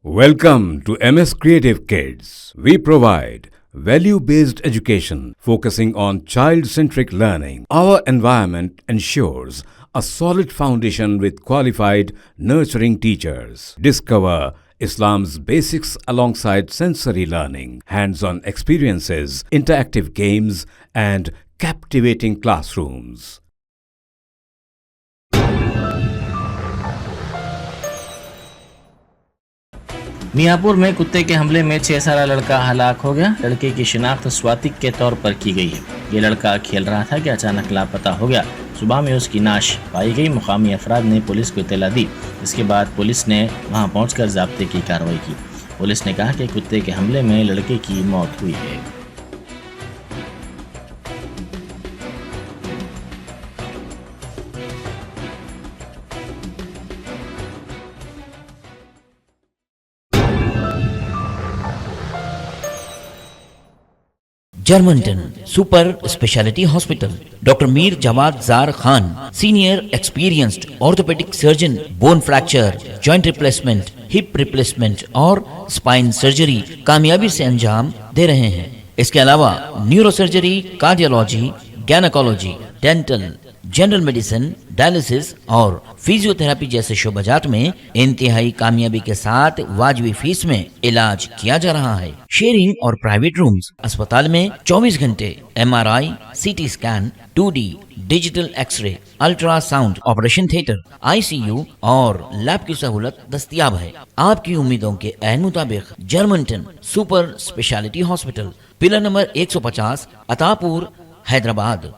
Welcome to MS Creative Kids. We provide value-based education focusing on child-centric learning. Our environment ensures a solid foundation with qualified, nurturing teachers. Discover Islam's basics alongside sensory learning, hands-on experiences, interactive games, and captivating classrooms. Miyapur में कुत्ते के हमले में 6 साला लड़का हलाक हो गया। लड़के की शिनाख्त स्वातिक के तौर पर की गई है। ये लड़का खेल रहा था कि अचानक लापता हो गया। सुबह में उसकी नाश पाई गई। मुकामी अफराद ने पुलिस को इत्तला दी। इसके बाद पुलिस ने वहां पहुंचकर ज़ाब्ते की कार्रवाई की। पुलिस ने कहा कि कुत्ते के हमले में लड़के की मौत हुई है। Germanten super speciality hospital, doctor Mir Jawad Jar Khan, senior experienced orthopaedic surgeon, bone fracture, joint replacement, hip replacement और स्पाइन सर्जरी कामयाबी से अंजाम दे रहे हैं। इसके अलावा neuro surgery, cardiology, gynaecology, dental, general medicine, dialysis और फिजियोथेरेपी जैसे शोबाजात में इंतहाई कामयाबी के साथ वाजिबी फीस में इलाज किया जा रहा है। शेयरिंग और प्राइवेट रूम्स। अस्पताल में 24 घंटे MRI, CT scan, 2D digital x ray, ultrasound, operation theatre, ICU और लैब की सहूलत दस्तयाब है। आपकी उम्मीदों के ऐन मुताबिक Germanten super speciality hospital, pillar number 150, Attapur, Hyderabad.